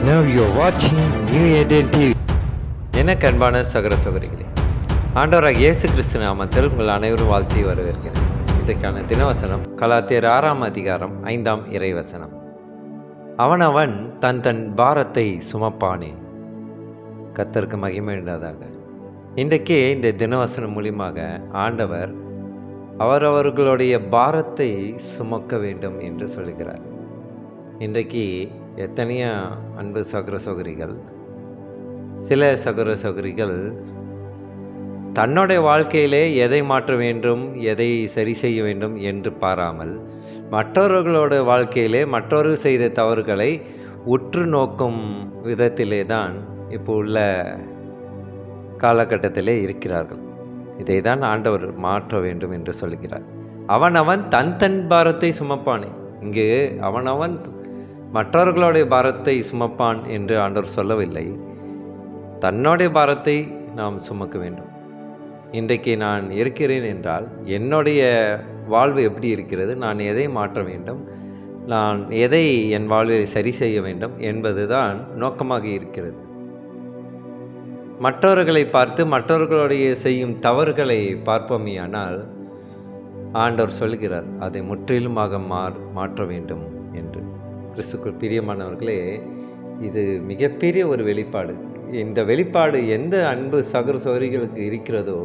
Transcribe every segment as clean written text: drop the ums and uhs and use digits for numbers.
Now you're watching New Eden TV. எனக்கு அன்பான சகோதர சகோதரிகளே, ஆண்டவராக இயேசு கிறிஸ்து நாமத்தில் உங்கள் அனைவரும் வாழ்த்தி வரவேற்கிறேன். இன்றைக்கான தினவசனம் கலாத்தியர் 6ஆம் அதிகாரம் 5ஆம் இறைவசனம். அவனவன் தன் தன் பாரத்தை சுமப்பானே. கர்த்தருக்கு மகிமை உண்டாதாக. இன்றைக்கே இந்த தினவசனம் மூலியமாக ஆண்டவர் அவரவர்களுடைய பாரத்தை சுமக்க வேண்டும் என்று சொல்கிறார். இன்றைக்கு எத்தனையோ அன்பு சகோதர சகோதரிகள், சில சகோதர சகோதரிகள் தன்னுடைய வாழ்க்கையிலே எதை மாற்ற வேண்டும், எதை சரி செய்ய வேண்டும் என்று பாராமல் மற்றவர்களோட வாழ்க்கையிலே மற்றவர்கள் செய்த தவறுகளை உற்று நோக்கும் விதத்திலே தான் இப்போ உள்ள காலகட்டத்திலே இருக்கிறார்கள். இதை தான் ஆண்டவர் மாற்ற வேண்டும் என்று சொல்கிறார். அவனவன் தன் தன் பாரத்தை சுமப்பானே. இங்கு அவனவன் மற்றவர்களுடைய பாரத்தை சுமப்பான் என்று ஆண்டவர் சொல்லவில்லை. தன்னுடைய பாரத்தை நாம் சுமக்க வேண்டும். இன்றைக்கு நான் இருக்கிறேன் என்றால் என்னுடைய வாழ்வு எப்படி இருக்கிறது, நான் எதை மாற்ற வேண்டும், நான் எதை என் வாழ்வை சரி செய்ய வேண்டும் என்பது தான் நோக்கமாக இருக்கிறது. மற்றவர்களை பார்த்து மற்றவர்களுடைய செய்யும் தவறுகளை பார்ப்போமேயானால் ஆண்டவர் சொல்கிறார், அதை முற்றிலுமாக மாற்ற வேண்டும் என்று. கிறிஸ்துக்குள் பிரியமானவர்களே, இது மிகப்பெரிய ஒரு வெளிப்பாடு. இந்த வெளிப்பாடு எந்த அன்பு சகோதர சகோதரிகளுக்கு இருக்கிறதோ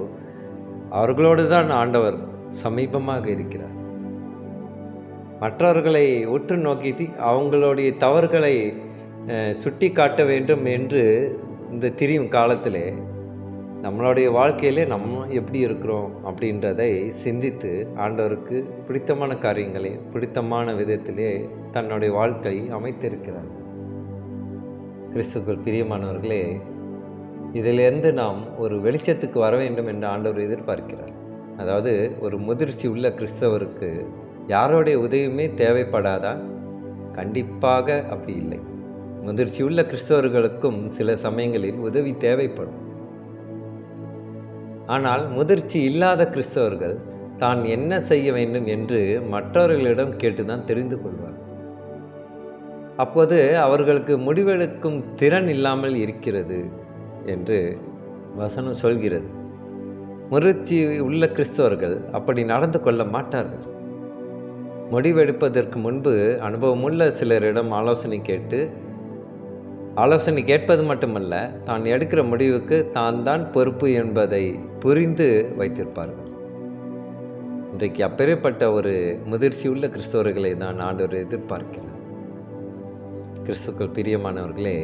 அவர்களோடு தான் ஆண்டவர் சமீபமாக இருக்கிறார். மற்றவர்களை உற்று நோக்கி அவங்களுடைய தவறுகளை சுட்டி காட்ட வேண்டும் என்று இந்த திரியும் காலத்திலே நம்மளுடைய வாழ்க்கையிலே நம்ம எப்படி இருக்கிறோம் அப்படின்றதை சிந்தித்து ஆண்டவருக்கு பிடித்தமான காரியங்களை பிடித்தமான விதத்திலே தன்னுடைய வாழ்க்கை அமைத்திருக்கிறார். கிறிஸ்துக்குள் பிரியமானவர்களே, இதிலிருந்து நாம் ஒரு வெளிச்சத்துக்கு வர வேண்டும் என்று ஆண்டவர் எதிர்பார்க்கிறார். அதாவது ஒரு முதிர்ச்சி உள்ள கிறிஸ்தவருக்கு யாரோடைய உதவியுமே தேவைப்படாதா? கண்டிப்பாக அப்படி இல்லை. முதிர்ச்சி உள்ள கிறிஸ்தவர்களுக்கும் சில சமயங்களில் உதவி தேவைப்படும். ஆனால் முதிர்ச்சி இல்லாத கிறிஸ்தவர்கள் தான் என்ன செய்ய வேண்டும் என்று மற்றவர்களிடம் கேட்டுதான் தெரிந்து கொள்வார். அப்போது அவர்களுக்கு முடிவெடுக்கும் திறன் இல்லாமல் இருக்கிறது என்று வசனம் சொல்கிறது. முதிர்ச்சி உள்ள கிறிஸ்தவர்கள் அப்படி நடந்து கொள்ள மாட்டார்கள். முடிவெடுப்பதற்கு முன்பு அனுபவமுள்ள சிலரிடம் ஆலோசனை கேட்பது மட்டுமல்ல, தான் எடுக்கிற முடிவுக்கு தான் தான் பொறுப்பு என்பதை புரிந்து வைத்திருப்பார்கள். இன்றைக்கு அப்பேற்பட்ட ஒரு முதிர்ச்சி உள்ள கிறிஸ்தவர்களை தான் ஆண்டவர் எதிர்பார்க்கிறார். கிறிஸ்துக்கள் பிரியமானவர்களே,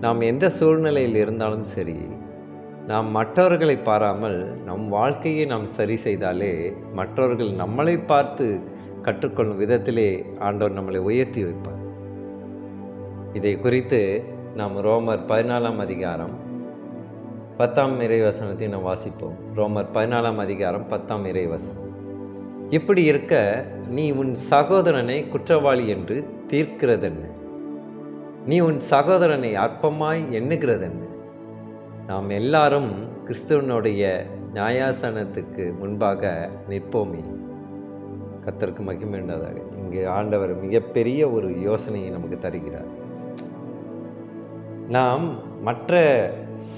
நாம் எந்த சூழ்நிலையில் இருந்தாலும் சரி, நாம் மற்றவர்களை பாராமல் நம் வாழ்க்கையை நாம் சரி செய்தாலே மற்றவர்கள் நம்மளை பார்த்து கற்றுக்கொள்ளும் விதத்திலே ஆண்டவர் நம்மளை உயர்த்தி வைப்பார். இதை குறித்து நாம் ரோமர் 14ஆம் அதிகாரம் 10ஆம் இறைவசனத்தை நாம் வாசிப்போம். ரோமர் 14ஆம் அதிகாரம் 10ஆம் இறைவசனம். இப்படி இருக்க நீ உன் சகோதரனை குற்றவாளி என்று தீர்க்கிறதென்ன? நீ உன் சகோதரனை அற்பமாய் எண்ணுகிறதென்ன? நாம் எல்லாரும் கிறிஸ்துவனுடைய நியாயாசனத்துக்கு முன்பாக நிற்போமே. கர்த்தருக்கு மகிமை உண்டாதாக. இங்கு ஆண்டவர் மிகப்பெரிய ஒரு யோசனையை நமக்கு தருகிறார். நாம் மற்ற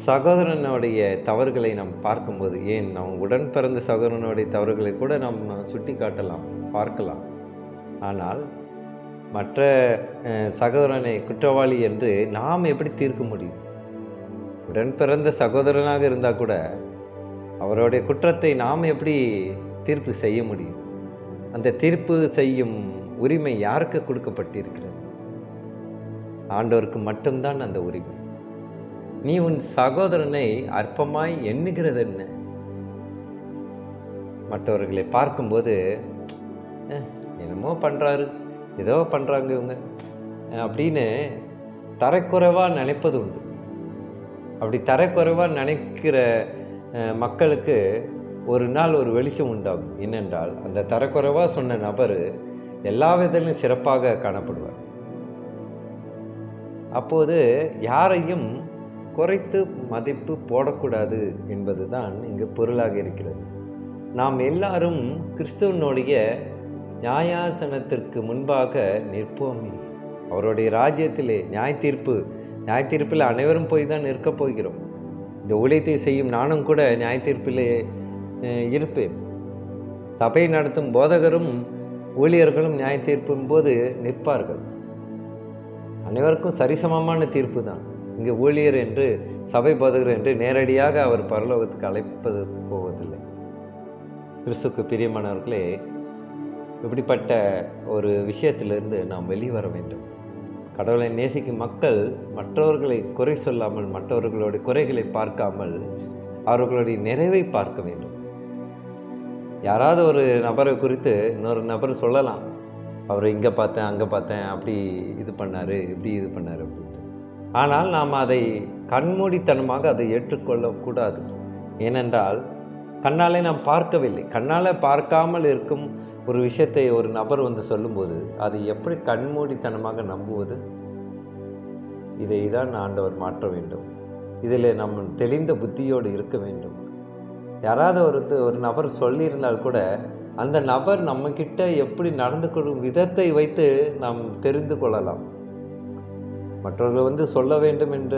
சகோதரனுடைய தவறுகளை நாம் பார்க்கும்போது, ஏன் நம் உடன் பிறந்த சகோதரனுடைய தவறுகளை கூட நாம் சுட்டி காட்டலாம், பார்க்கலாம். ஆனால் மற்ற சகோதரனை குற்றவாளி என்று நாம் எப்படி தீர்க்க முடியும்? உடன் பிறந்த சகோதரனாக இருந்தால் கூட அவருடைய குற்றத்தை நாம் எப்படி தீர்ப்பு செய்ய முடியும்? அந்த தீர்ப்பு செய்யும் உரிமை யாருக்கு கொடுக்கப்பட்டிருக்கிறது? ஆண்டவருக்கு மட்டும்தான் அந்த உரிமை. நீ உன் சகோதரனை அற்பமாய் எண்ணுகிறது என்ன? மற்றவர்களை பார்க்கும்போது என்னமோ பண்ணுறாரு, ஏதோ பண்ணுறாங்க இவங்க அப்படின்னு தரக்குறைவாக நினைப்பது உண்டு. அப்படி தரக்குறைவாக நினைக்கிற மக்களுக்கு ஒரு நாள் ஒரு வெளிச்சம் உண்டாகும். என்னென்றால், அந்த தரக்குறைவாக சொன்ன நபர் எல்லா விதத்திலும் சிறப்பாக காணப்படுவார். அப்போது யாரையும் குறைத்து மதிப்பு போடக்கூடாது என்பது தான் இங்கு பொருளாக இருக்கிறது. நாம் எல்லாரும் கிறிஸ்துவனுடைய நியாயாசனத்திற்கு முன்பாக நிற்போமே. அவருடைய ராஜ்யத்திலே நியாய தீர்ப்பில் அனைவரும் போய் தான் இருக்கப் போகிறோம். இந்த ஊழியத்தை செய்யும் நானும் கூட நியாய தீர்ப்பிலே இருப்பேன். சபை நடத்தும் போதகரும் ஊழியர்களும் நியாய தீர்ப்பும் போது நிற்பார்கள். அனைவருக்கும் சரிசமமான தீர்ப்பு தான். இங்கே ஊழியர் என்று சபை போதகர் என்று நேரடியாக அவர் பரலோகத்துக்கு அழைப்பது போவதில்லை. கிறிஸ்துவுக்கு பிரியமானவர்களே, இப்படிப்பட்ட ஒரு விஷயத்திலிருந்து நாம் வெளிவர வேண்டும். கடவுளை நேசிக்கும் மக்கள் மற்றவர்களை குறை சொல்லாமல், மற்றவர்களுடைய குறைகளை பார்க்காமல் அவர்களுடைய நிறைவை பார்க்க வேண்டும். யாராவது ஒரு நபரை குறித்து இன்னொரு நபர் சொல்லலாம், அவரை இங்கே பார்த்தேன், அங்கே பார்த்தேன், அப்படி இது பண்ணார், இப்படி இது பண்ணார் அப்படின்ட்டு. ஆனால் நாம் அதை கண்மூடித்தனமாக அதை ஏற்றுக்கொள்ளக்கூடாது. ஏனென்றால் கண்ணாலே நாம் பார்க்கவில்லை. கண்ணால் பார்க்காமல் இருக்கும் ஒரு விஷயத்தை ஒரு நபர் வந்து சொல்லும்போது அதை எப்படி கண்மூடித்தனமாக நம்புவது? இதை தான் ஆண்டவர் மாற்ற வேண்டும். இதில் நம்ம தெளிந்த புத்தியோடு இருக்க வேண்டும். யாராவது ஒரு நபர் சொல்லியிருந்தால் கூட அந்த நபர் நம்மக்கிட்ட எப்படி நடந்து கொள்ளும் விதத்தை வைத்து நாம் தெரிந்து கொள்ளலாம். மற்றவர்கள் வந்து சொல்ல வேண்டும் என்ற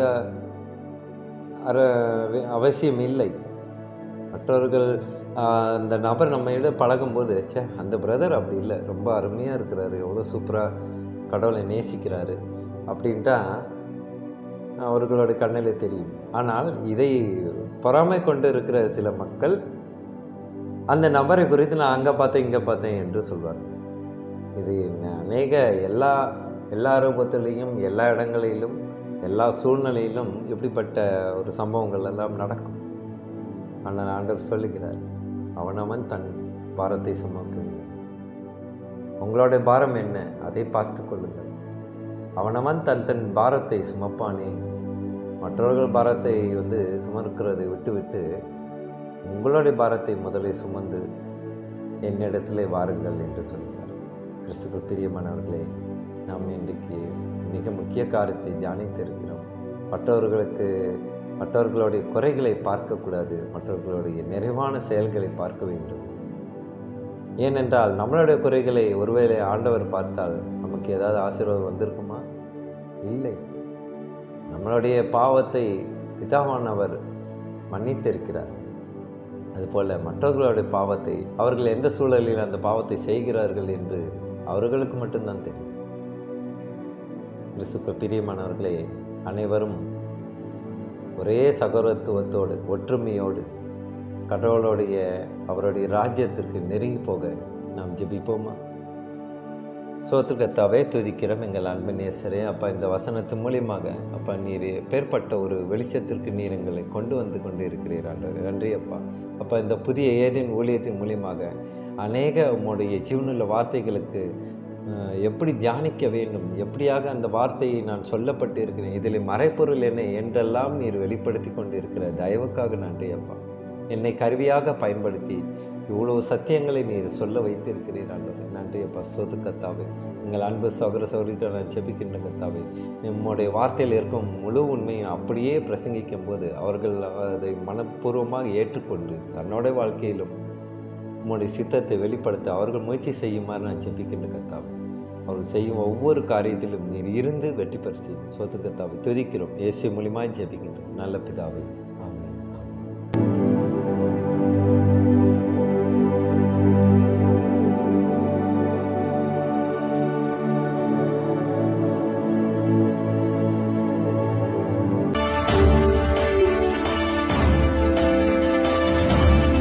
அவசியம் இல்லை. மற்றவர்கள் அந்த நபர் நம்ம பழகும்போது, அந்த பிரதர் அப்படி இல்லை, ரொம்ப அருமையாக இருக்கிறாரு, எவ்வளோ சூப்பராக கடவுளை நேசிக்கிறாரு அப்படின்ட்டா அவர்களோட கண்ணிலே தெரியும். ஆனால் இதை பொறாமை கொண்டு இருக்கிற சில மக்கள் அந்த நபரை குறித்து நான் அங்கே பார்த்தேன், இங்கே பார்த்தேன் என்று சொல்வார். இது அநேக எல்லா ரூபத்திலையும், எல்லா இடங்களிலும், எல்லா சூழ்நிலையிலும் இப்படிப்பட்ட ஒரு சம்பவங்கள் எல்லாம் நடக்கும். ஆனால் ஆண்டவர் சொல்லுகிறார், அவனவன் தன் பாரத்தை சுமக்குங்கள். உங்களுடைய பாரம் என்ன, அதை பார்த்து கொள்ளுங்கள். அவனவன் தன் பாரத்தை சுமப்பானே. மற்றவர்கள் பாரத்தை வந்து சுமக்கிறதை விட்டுவிட்டு உங்களுடைய பாரத்தை முதலில் சுமந்து என்னிடத்திலே வாருங்கள் என்று சொல்கிறார். கிறிஸ்துவுக்கு பிரியமானவர்களே, நாம் இன்றைக்கு மிக முக்கிய காரியத்தை தியானித்திருக்கிறோம். மற்றவர்களுடைய குறைகளை பார்க்கக்கூடாது, மற்றவர்களுடைய நிறைவான செயல்களை பார்க்க வேண்டும். ஏனென்றால் நம்மளுடைய குறைகளை ஒருவேளை ஆண்டவர் பார்த்தால் நமக்கு ஏதாவது ஆசீர்வாதம் வந்திருக்குமா? இல்லை. நம்மளுடைய பாவத்தை பிதாவானவர் மன்னித்திருக்கிறார். அதுபோல் மற்றவர்களுடைய பாவத்தை, அவர்கள் எந்த சூழலில் அந்த பாவத்தை செய்கிறார்கள் என்று அவர்களுக்கு மட்டும்தான் தெரியும். கிறிஸ்துவுக்கு பிரியமானவர்களே, அனைவரும் ஒரே சகோதரத்துவத்தோடு, ஒற்றுமையோடு அவருடைய ராஜ்யத்திற்கு நெருங்கி போக நாம் ஜெபிப்போமா? சோத்திரத்தாவே துதிக்கிறோம் எங்கள் அன்பு நேசரே. அப்பா, இந்த வசனத்து மூலியமாக அப்பா நீர் பேர்பட்ட ஒரு வெளிச்சத்திற்கு நீர் எங்களை கொண்டு வந்து கொண்டு இருக்கிறீர் ஆண்டவரே. நன்றி அப்பா. அப்பா, இந்த புதிய ஏதேன் ஊழியத்தின் மூலியமாக அநேக உம்முடைய ஜீவனுள்ள வார்த்தைகளுக்கு எப்படி தியானிக்க வேண்டும், எப்படியாக அந்த வார்த்தையை நான் சொல்லப்பட்டு இருக்கிறேன், இதில் மறைப்பொருள் என்ன என்றெல்லாம் நீர் வெளிப்படுத்தி கொண்டு இருக்கிற தயவுக்காக நன்றி அப்பா. என்னை கருவியாக பயன்படுத்தி இவ்வளவு சத்தியங்களை நீர் சொல்ல வைத்திருக்கிறீர் ஆண்டவரே. நன்றி அப்பா. சோது கத்தாவே, எங்கள் அன்பு சகோதரிகளை நான் செபிக்கின்ற கத்தாவே, நம்முடைய வார்த்தையில் இருக்கும் முழு உண்மையை அப்படியே பிரசங்கிக்கும் போது அவர்கள் அதை மனப்பூர்வமாக ஏற்றுக்கொண்டு தன்னோட வாழ்க்கையிலும் உம்முடைய சித்தத்தை வெளிப்படுத்த அவர்கள் முயற்சி செய்யுமாறு நான் செபிக்கின்ற கத்தாவே. அவர்கள் செய்யும் ஒவ்வொரு காரியத்திலும் நீர் இருந்து வெற்றி பெற்று சோத்து கத்தாவை துதிக்கிறோம். இயேசு மூலியமாக ஜெபிக்கின்றோம் நல்ல பிதாவே. ஆமென்.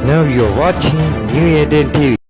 Now you're watching New Eden TV.